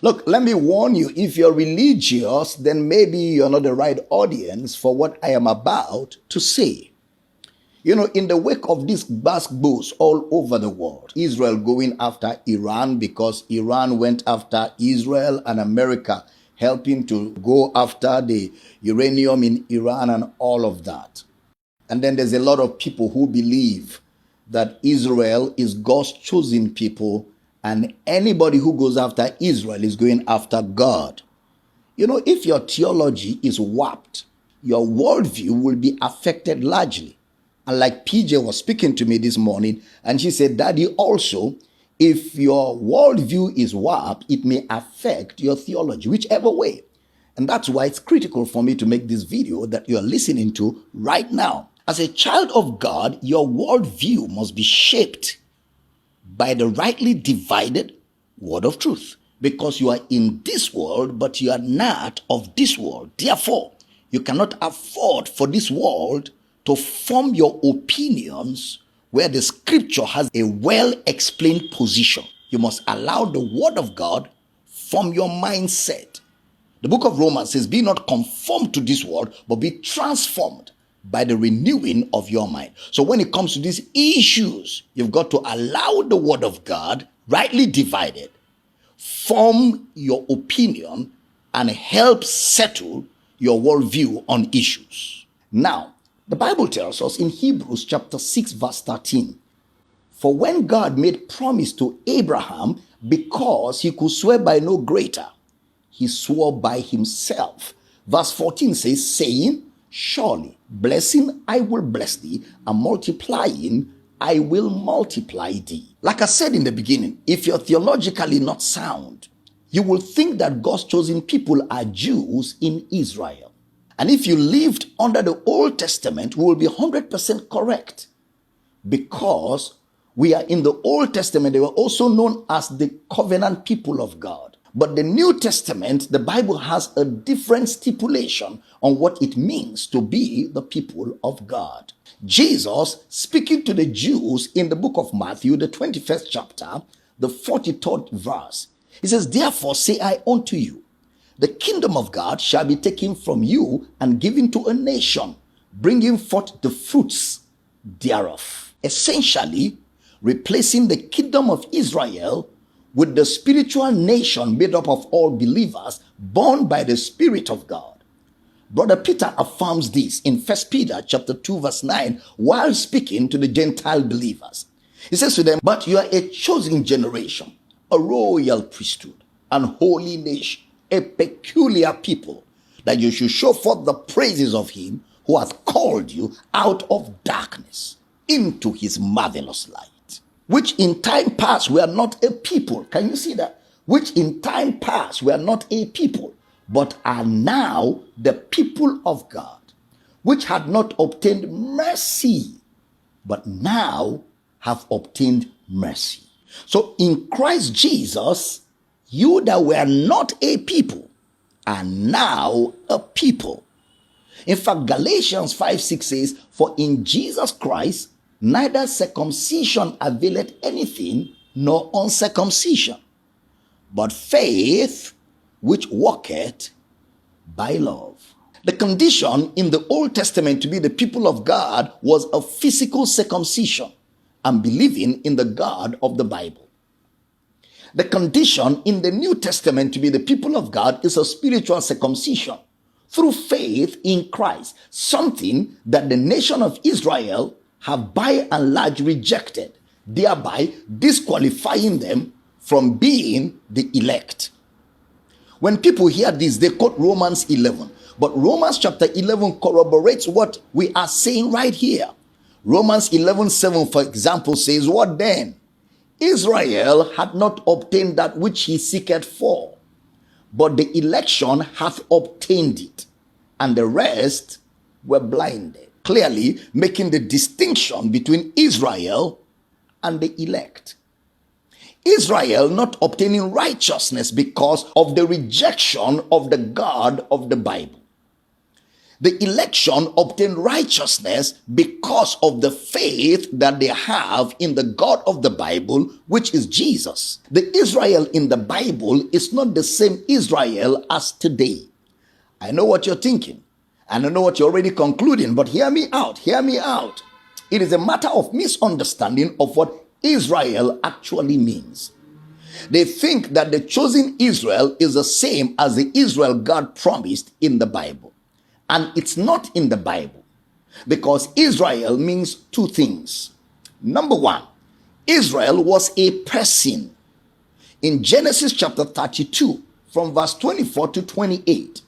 Look, let me warn you, if you're religious, then maybe you're not the right audience for what I am about to say. You know, in the wake of these basketballs all over the world, Israel going after Iran because Iran went after Israel, and America helping to go after the uranium in Iran and all of that. And then there's a lot of people who believe that Israel is God's chosen people, and anybody who goes after Israel is going after God. You know, if your theology is warped, your worldview will be affected largely. And like PJ was speaking to me this morning, and she said, Daddy, also, if your worldview is warped, it may affect your theology, whichever way. And that's why it's critical for me to make this video that you're listening to right now. As a child of God, your worldview must be shaped by the rightly divided word of truth, because you are in this world, but you are not of this world. Therefore, you cannot afford for this world to form your opinions where the scripture has a well-explained position. You must allow the word of God form your mindset. The book of Romans says, be not conformed to this world, but be transformed by the renewing of your mind. So when it comes to these issues, you've got to allow the word of God, rightly divided, form your opinion and help settle your worldview on issues. Now, the Bible tells us in Hebrews chapter 6 verse 13, for when God made promise to Abraham, because he could swear by no greater, he swore by himself. Verse 14 says, saying, surely blessing I will bless thee, and multiplying I will multiply thee. Like I said in the beginning, if you're theologically not sound, you will think that God's chosen people are Jews in Israel. And if you lived under the Old Testament, we will be 100% correct, because we are in the Old Testament. They were also known as the covenant people of God. But the New Testament, the Bible has a different stipulation on what it means to be the people of God. Jesus, speaking to the Jews in the book of Matthew, the 21st chapter, the 43rd verse, he says, therefore say I unto you, the kingdom of God shall be taken from you and given to a nation, bringing forth the fruits thereof. Essentially, replacing the kingdom of Israel with the spiritual nation made up of all believers born by the Spirit of God. Brother Peter affirms this in 1 Peter chapter 2 verse 9 while speaking to the Gentile believers. He says to them, but you are a chosen generation, a royal priesthood, and holy nation, a peculiar people, that you should show forth the praises of him who hath called you out of darkness into his marvelous light, which in time past were not a people. Can you see that? Which in time past were not a people, but are now the people of God, which had not obtained mercy, but now have obtained mercy. So in Christ Jesus, you that were not a people are now a people. In fact, Galatians 5:6 says, for in Jesus Christ neither circumcision availeth anything, nor uncircumcision, but faith which worketh by love. The condition in the Old Testament to be the people of God was a physical circumcision and believing in the God of the Bible. The condition in the New Testament to be the people of God is a spiritual circumcision through faith in Christ, something that the nation of Israel have by and large rejected, thereby disqualifying them from being the elect. When people hear this, they quote Romans 11. But Romans chapter 11 corroborates what we are saying right here. Romans 11:7, for example, says, what then? Israel had not obtained that which he seeketh for, but the election hath obtained it, and the rest were blinded. Clearly making the distinction between Israel and the elect. Israel not obtaining righteousness because of the rejection of the God of the Bible. The election obtain righteousness because of the faith that they have in the God of the Bible, which is Jesus. The Israel in the Bible is not the same Israel as today. I know what you're thinking, and I know what you're already concluding, but hear me out, hear me out. It is a matter of misunderstanding of what Israel actually means. They think that the chosen Israel is the same as the Israel God promised in the Bible. And it's not in the Bible, because Israel means two things. Number one, Israel was a person. In Genesis chapter 32, from verse 24 to 28,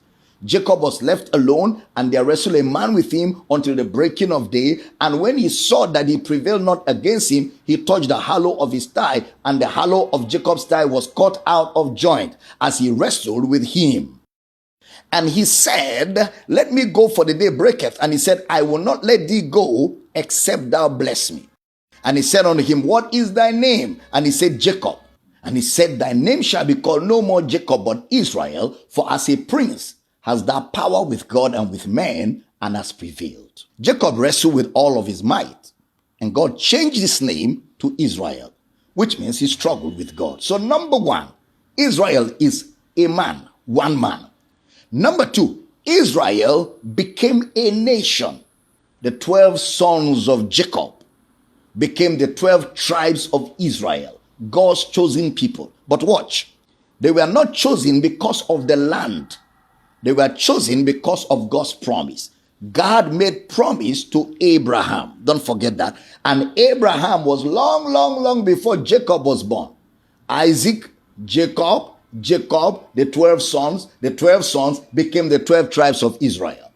Jacob was left alone, and there wrestled a man with him until the breaking of day. And when he saw that he prevailed not against him, he touched the hollow of his thigh, and the hollow of Jacob's thigh was cut out of joint as he wrestled with him. And he said, let me go, for the day breaketh. And he said, I will not let thee go, except thou bless me. And he said unto him, what is thy name? And he said, Jacob. And he said, thy name shall be called no more Jacob, but Israel, for as a prince has thou power with God and with men, and has prevailed. Jacob wrestled with all of his might, and God changed his name to Israel, which means he struggled with God. So number one, Israel is a man, one man. Number two, Israel became a nation. The 12 sons of Jacob became the 12 tribes of Israel, God's chosen people. But watch, they were not chosen because of the land. They were chosen because of God's promise. God made promise to Abraham. Don't forget that. And Abraham was long before Jacob was born. Isaac, Jacob, the 12 sons. The 12 sons became the 12 tribes of Israel.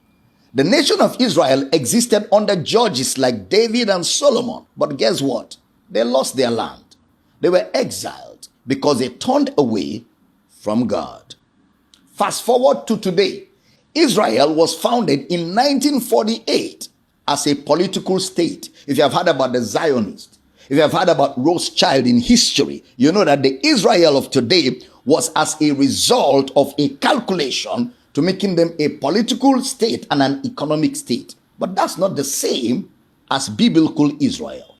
The nation of Israel existed under judges like David and Solomon. But guess what? They lost their land. They were exiled because they turned away from God. Fast forward to today. Israel was founded in 1948 as a political state. If you have heard about the Zionists, if you have heard about Rothschild in history, you know that the Israel of today was as a result of a calculation to making them a political state and an economic state. But that's not the same as biblical Israel.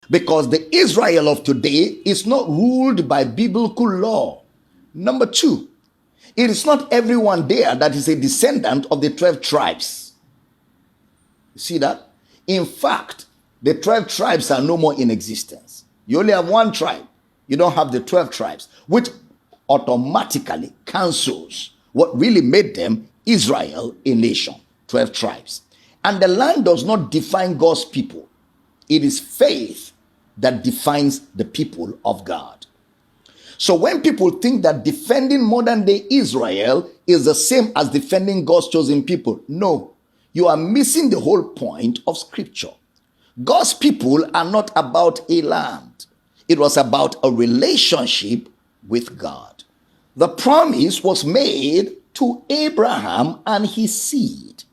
Because the Israel of today is not ruled by biblical law. Number two, it is not everyone there that is a descendant of the 12 tribes. You see that? In fact, the 12 tribes are no more in existence. You only have one tribe. You don't have the 12 tribes, which automatically cancels what really made them Israel a nation, 12 tribes. And the land does not define God's people. It is faith that defines the people of God. So when people think that defending modern day Israel is the same as defending God's chosen people, no, you are missing the whole point of scripture. God's people are not about a land. It was about a relationship with God. The promise was made to Abraham and his seed.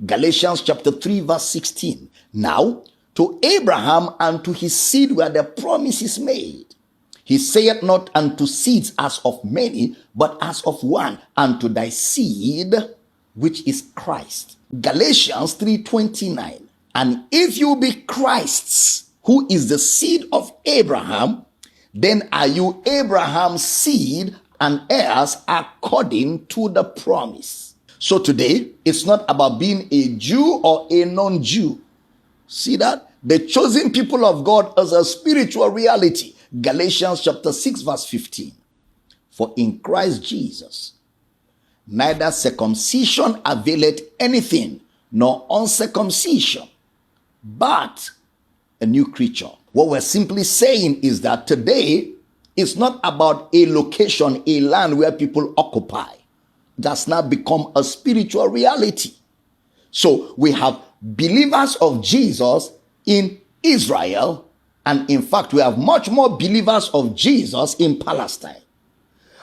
Galatians chapter 3 verse 16. Now, to Abraham and to his seed were the promises made. He saith not unto seeds as of many, but as of one, unto thy seed, which is Christ. Galatians 3:29. And if you be Christ's, who is the seed of Abraham, then are you Abraham's seed and heirs according to the promise. So today, it's not about being a Jew or a non-Jew. See that? The chosen people of God is a spiritual reality. Galatians chapter 6 verse 15. For in Christ Jesus, neither circumcision availeth anything, nor uncircumcision, but a new creature. What we're simply saying is that today, it's not about a location, a land where people occupy. That's now become a spiritual reality. So we have believers of Jesus in Israel, and in fact, we have much more believers of Jesus in Palestine.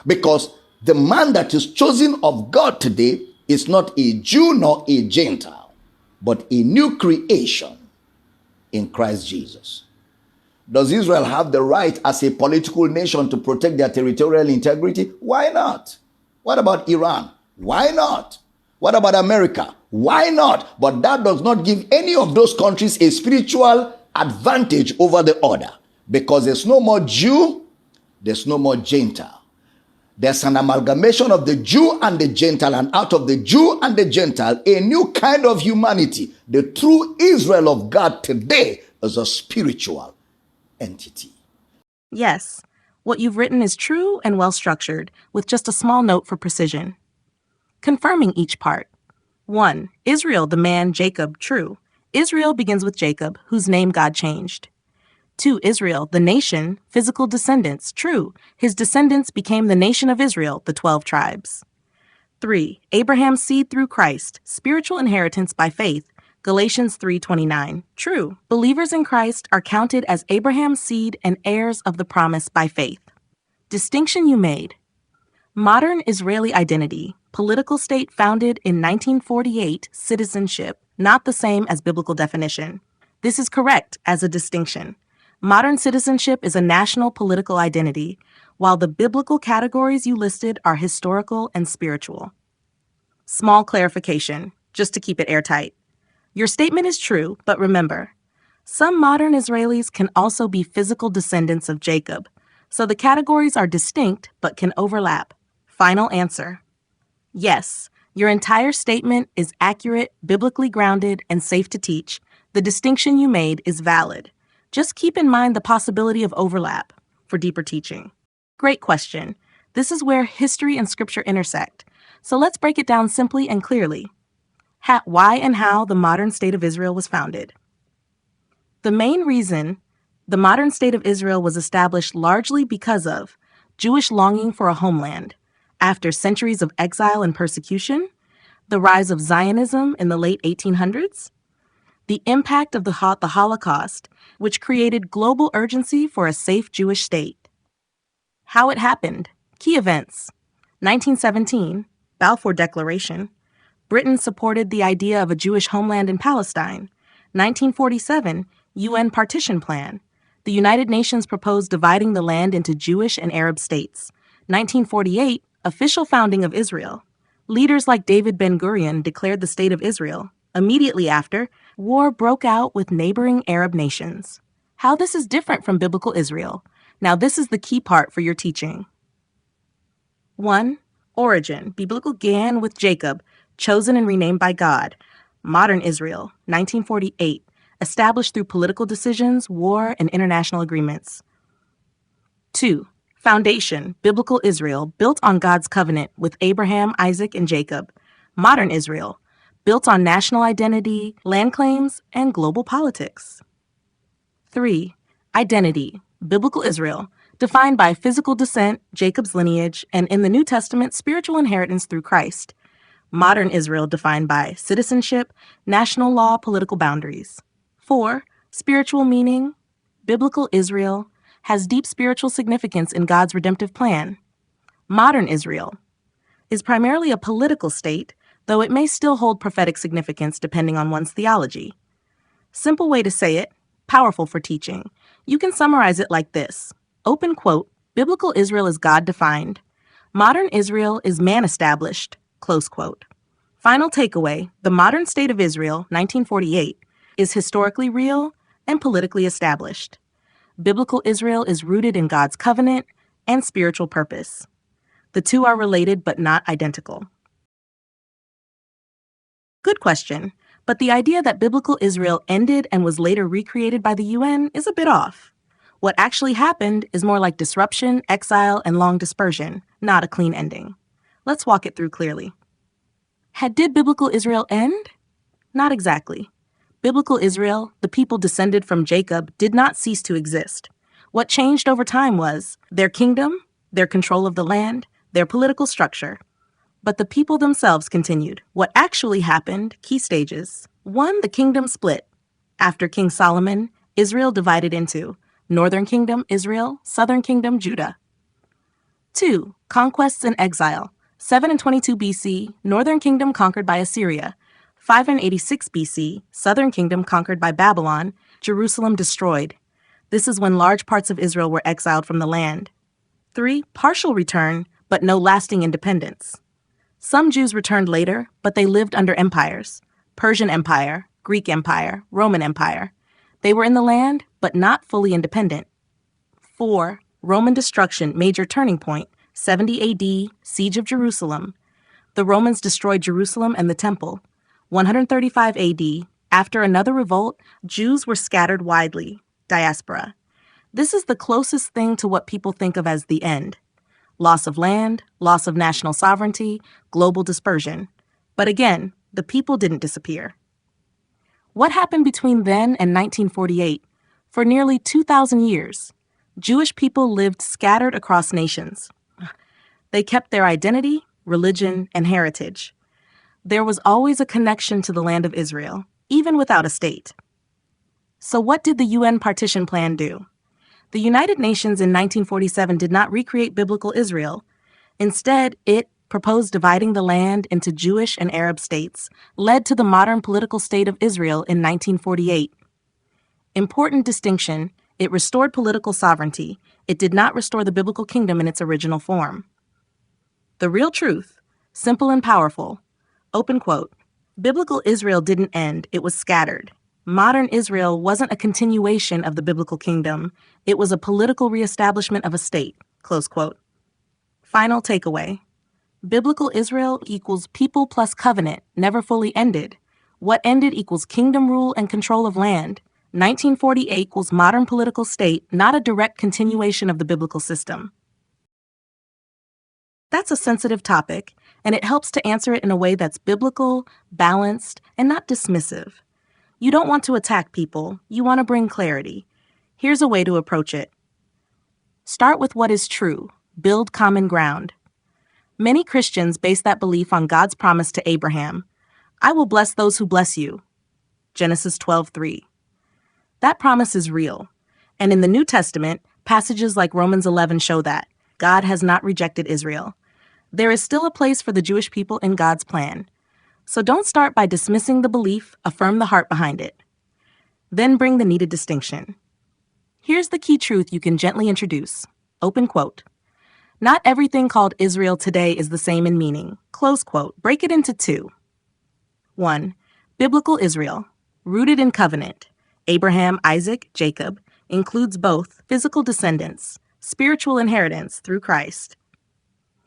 Because the man that is chosen of God today is not a Jew nor a Gentile, but a new creation in Christ Jesus. Does Israel have the right as a political nation to protect their territorial integrity? Why not? What about Iran? Why not? What about America? Why not? But that does not give any of those countries a spiritual advantage over the other, because there's no more Jew, there's no more Gentile. There's an amalgamation of the Jew and the Gentile, and out of the Jew and the Gentile, a new kind of humanity. The true Israel of God today is a spiritual entity. Yes, what you've written is true and well structured, with just a small note for precision. Confirming each part. 1. Israel, the man, Jacob, true. Israel begins with Jacob, whose name God changed. 2. Israel, the nation, physical descendants, true. His descendants became the nation of Israel, the 12 tribes. 3. Abraham's seed through Christ, spiritual inheritance by faith, Galatians 3:29, true. Believers in Christ are counted as Abraham's seed and heirs of the promise by faith. Distinction you made. Modern Israeli identity, political state founded in 1948, citizenship, not the same as biblical definition. This is correct as a distinction. Modern citizenship is a national political identity, while the biblical categories you listed are historical and spiritual. Small clarification, just to keep it airtight. Your statement is true, but remember, some modern Israelis can also be physical descendants of Jacob, so the categories are distinct but can overlap. Final answer. Yes, your entire statement is accurate, biblically grounded, and safe to teach. The distinction you made is valid. Just keep in mind the possibility of overlap for deeper teaching. Great question. This is where history and scripture intersect. So let's break it down simply and clearly. Why and how the modern state of Israel was founded. The main reason the modern state of Israel was established largely because of Jewish longing for a homeland. After centuries of exile and persecution, the rise of Zionism in the late 1800s, the impact of the Holocaust, which created global urgency for a safe Jewish state. How it happened. Key events. 1917, Balfour Declaration. Britain supported the idea of a Jewish homeland in Palestine. 1947, UN Partition Plan. The United Nations proposed dividing the land into Jewish and Arab states. 1948, official founding of Israel. Leaders like David Ben-Gurion declared the State of Israel. Immediately after, war broke out with neighboring Arab nations. How this is different from biblical Israel. Now this is the key part for your teaching. 1. Origin. Biblical began with Jacob, chosen and renamed by God. Modern Israel, 1948, established through political decisions, war, and international agreements. 2. Foundation, biblical Israel, built on God's covenant with Abraham, Isaac, and Jacob. Modern Israel, built on national identity, land claims, and global politics. 3. Identity, biblical Israel, defined by physical descent, Jacob's lineage, and in the New Testament, spiritual inheritance through Christ. Modern Israel defined by citizenship, national law, political boundaries. 4. Spiritual meaning, biblical Israel, has deep spiritual significance in God's redemptive plan. Modern Israel is primarily a political state, though it may still hold prophetic significance depending on one's theology. Simple way to say it, powerful for teaching. You can summarize it like this. Open quote, biblical Israel is God-defined. Modern Israel is man-established, close quote. Final takeaway, the modern state of Israel, 1948, is historically real and politically established. Biblical Israel is rooted in God's covenant and spiritual purpose. The two are related but not identical. Good question, but the idea that biblical Israel ended and was later recreated by the UN is a bit off. What actually happened is more like disruption, exile, and long dispersion, not a clean ending. Let's walk it through clearly. Did biblical Israel end? Not exactly. Biblical Israel, the people descended from Jacob, did not cease to exist. What changed over time was their kingdom, their control of the land, their political structure. But the people themselves continued. What actually happened, key stages. 1. The kingdom split. After King Solomon, Israel divided into Northern Kingdom, Israel, Southern Kingdom, Judah. 2. Conquests and exile. 722 BC, Northern Kingdom conquered by Assyria. 586 BC, Southern Kingdom conquered by Babylon, Jerusalem destroyed. This is when large parts of Israel were exiled from the land. 3. Partial return, but no lasting independence. Some Jews returned later, but they lived under empires: Persian Empire, Greek Empire, Roman Empire. They were in the land, but not fully independent. 4. Roman destruction, major turning point, 70 AD, Siege of Jerusalem. The Romans destroyed Jerusalem and the Temple. 135 AD, after another revolt, Jews were scattered widely, diaspora. This is the closest thing to what people think of as the end. Loss of land, loss of national sovereignty, global dispersion. But again, the people didn't disappear. What happened between then and 1948? For nearly 2,000 years, Jewish people lived scattered across nations. They kept their identity, religion, and heritage. There was always a connection to the land of Israel, even without a state. So what did the UN partition plan do? The United Nations in 1947 did not recreate biblical Israel. Instead, it proposed dividing the land into Jewish and Arab states, led to the modern political state of Israel in 1948. Important distinction: it restored political sovereignty. It did not restore the biblical kingdom in its original form. The real truth, simple and powerful. Open quote. Biblical Israel didn't end, it was scattered. Modern Israel wasn't a continuation of the biblical kingdom. It was a political reestablishment of a state. Close quote. Final takeaway. Biblical Israel equals people plus covenant, never fully ended. What ended equals kingdom rule and control of land. 1948 equals modern political state, not a direct continuation of the biblical system. That's a sensitive topic, and it helps to answer it in a way that's biblical, balanced, and not dismissive. You don't want to attack people, you want to bring clarity. Here's a way to approach it. Start with what is true. Build common ground. Many Christians base that belief on God's promise to Abraham. I will bless those who bless you. Genesis 12:3. That promise is real. And in the New Testament, passages like Romans 11 show that God has not rejected Israel. There is still a place for the Jewish people in God's plan. So don't start by dismissing the belief, affirm the heart behind it. Then bring the needed distinction. Here's the key truth you can gently introduce. Open quote. Not everything called Israel today is the same in meaning. Close quote. Break it into 2. 1. Biblical Israel, rooted in covenant. Abraham, Isaac, Jacob, includes both physical descendants, spiritual inheritance through Christ.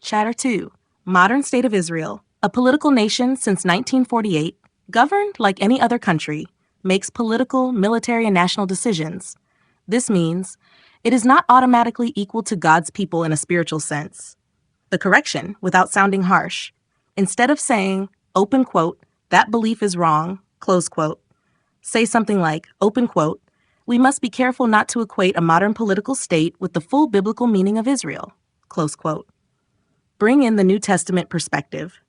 Chapter 2. Modern state of Israel, a political nation since 1948, governed like any other country, makes political, military, and national decisions. This means it is not automatically equal to God's people in a spiritual sense. The correction, without sounding harsh, instead of saying, open quote, that belief is wrong, close quote, say something like, open quote, we must be careful not to equate a modern political state with the full biblical meaning of Israel, close quote. Bring in the New Testament perspective.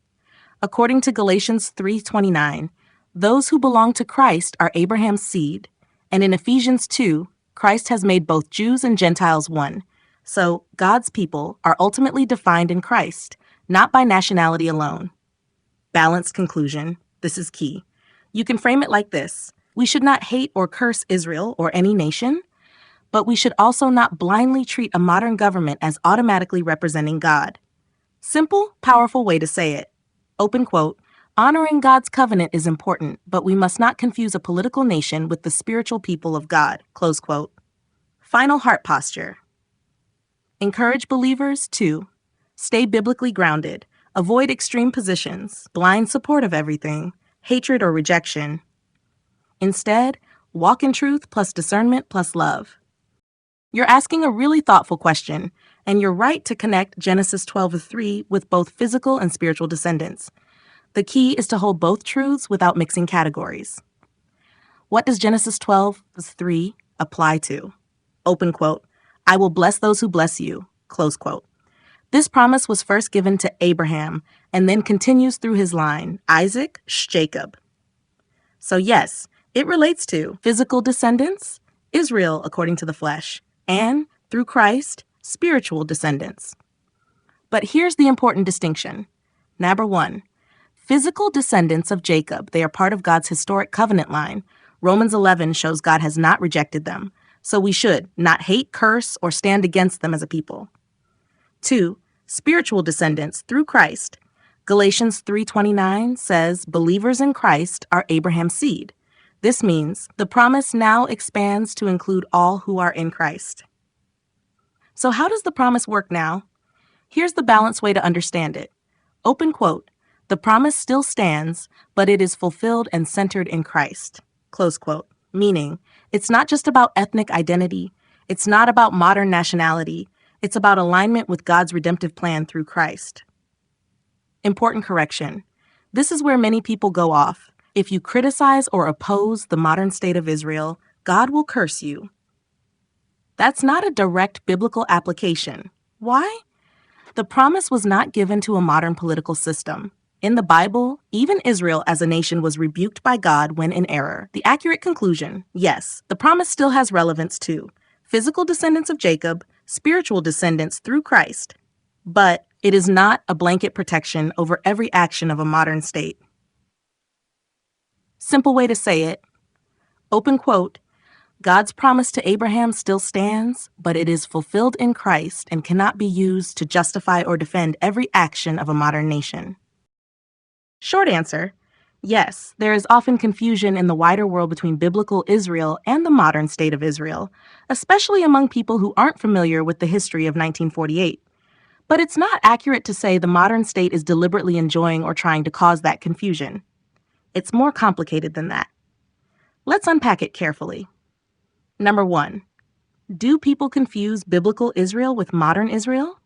According to Galatians 3:29, those who belong to Christ are Abraham's seed, and in Ephesians 2, Christ has made both Jews and Gentiles one. So God's people are ultimately defined in Christ, not by nationality alone. Balanced conclusion. This is key. You can frame it like this. We should not hate or curse Israel or any nation, but we should also not blindly treat a modern government as automatically representing God. Simple, powerful way to say it. Open quote, honoring God's covenant is important, but we must not confuse a political nation with the spiritual people of God, close quote. Final heart posture. Encourage believers to stay biblically grounded, avoid extreme positions, blind support of everything, hatred or rejection. Instead, walk in truth plus discernment plus love. You're asking a really thoughtful question, and you're right to connect Genesis 12:3 with both physical and spiritual descendants. The key is to hold both truths without mixing categories. What does Genesis 12:3 apply to? Open quote, I will bless those who bless you, close quote. This promise was first given to Abraham and then continues through his line, Isaac, Jacob. So yes, it relates to physical descendants, Israel according to the flesh, and, through Christ, spiritual descendants. But here's the important distinction. Number 1, physical descendants of Jacob, they are part of God's historic covenant line. Romans 11 shows God has not rejected them, so we should not hate, curse, or stand against them as a people. 2, spiritual descendants through Christ. Galatians 3:29 says believers in Christ are Abraham's seed. This means the promise now expands to include all who are in Christ. So how does the promise work now? Here's the balanced way to understand it. Open quote, the promise still stands, but it is fulfilled and centered in Christ. Close quote, meaning it's not just about ethnic identity, it's not about modern nationality, it's about alignment with God's redemptive plan through Christ. Important correction. This is where many people go off. If you criticize or oppose the modern state of Israel, God will curse you. That's not a direct biblical application. Why? The promise was not given to a modern political system. In the Bible, even Israel as a nation was rebuked by God when in error. The accurate conclusion, yes, the promise still has relevance to physical descendants of Jacob, spiritual descendants through Christ, but it is not a blanket protection over every action of a modern state. Simple way to say it, open quote, God's promise to Abraham still stands, but it is fulfilled in Christ and cannot be used to justify or defend every action of a modern nation. Short answer, yes, there is often confusion in the wider world between biblical Israel and the modern state of Israel, especially among people who aren't familiar with the history of 1948. But it's not accurate to say the modern state is deliberately enjoying or trying to cause that confusion. It's more complicated than that. Let's unpack it carefully. Number 1. Do people confuse biblical Israel with modern Israel?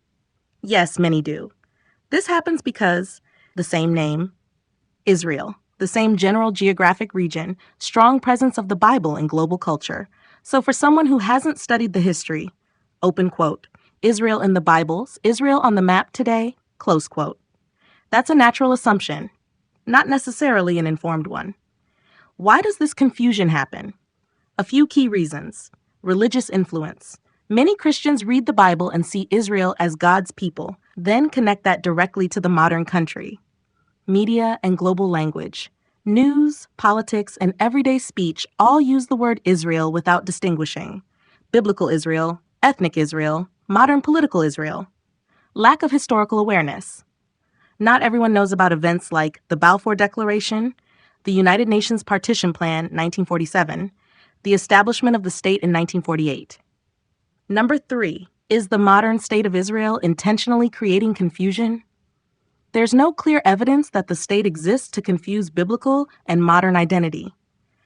Yes, many do. This happens because the same name, Israel, the same general geographic region, strong presence of the Bible in global culture. So for someone who hasn't studied the history, open quote, Israel in the Bibles, Israel on the map today, close quote. That's a natural assumption, not necessarily an informed one. Why does this confusion happen? A few key reasons. Religious influence. Many Christians read the Bible and see Israel as God's people, then connect that directly to the modern country. Media and global language. News, politics, and everyday speech all use the word Israel without distinguishing. Biblical Israel, ethnic Israel, modern political Israel. Lack of historical awareness. Not everyone knows about events like the Balfour Declaration, the United Nations Partition Plan, 1947, the establishment of the state in 1948. Number 3, is the modern state of Israel intentionally creating confusion? There's no clear evidence that the state exists to confuse biblical and modern identity.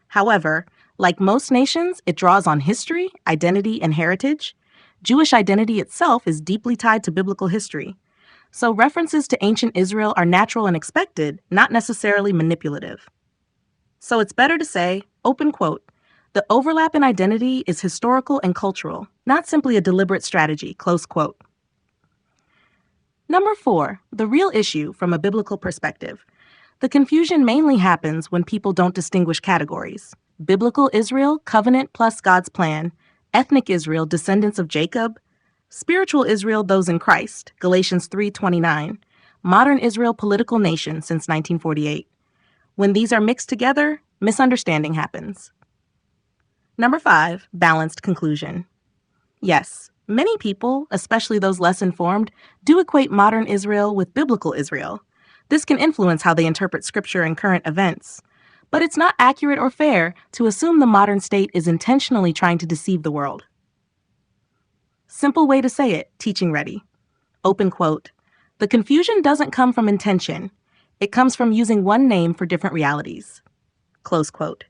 However, like most nations, it draws on history, identity, and heritage. Jewish identity itself is deeply tied to biblical history. So references to ancient Israel are natural and expected, not necessarily manipulative. So it's better to say, open quote, the overlap in identity is historical and cultural, not simply a deliberate strategy, close quote. Number 4, the real issue from a biblical perspective. The confusion mainly happens when people don't distinguish categories. Biblical Israel, covenant plus God's plan, ethnic Israel, descendants of Jacob, spiritual Israel, those in Christ, Galatians 3:29, modern Israel, political nation since 1948. When these are mixed together, misunderstanding happens. Number 5, balanced conclusion. Yes, many people, especially those less informed, do equate modern Israel with biblical Israel. This can influence how they interpret scripture and current events. But it's not accurate or fair to assume the modern state is intentionally trying to deceive the world. Simple way to say it, teaching ready. Open quote. The confusion doesn't come from intention. It comes from using one name for different realities. Close quote.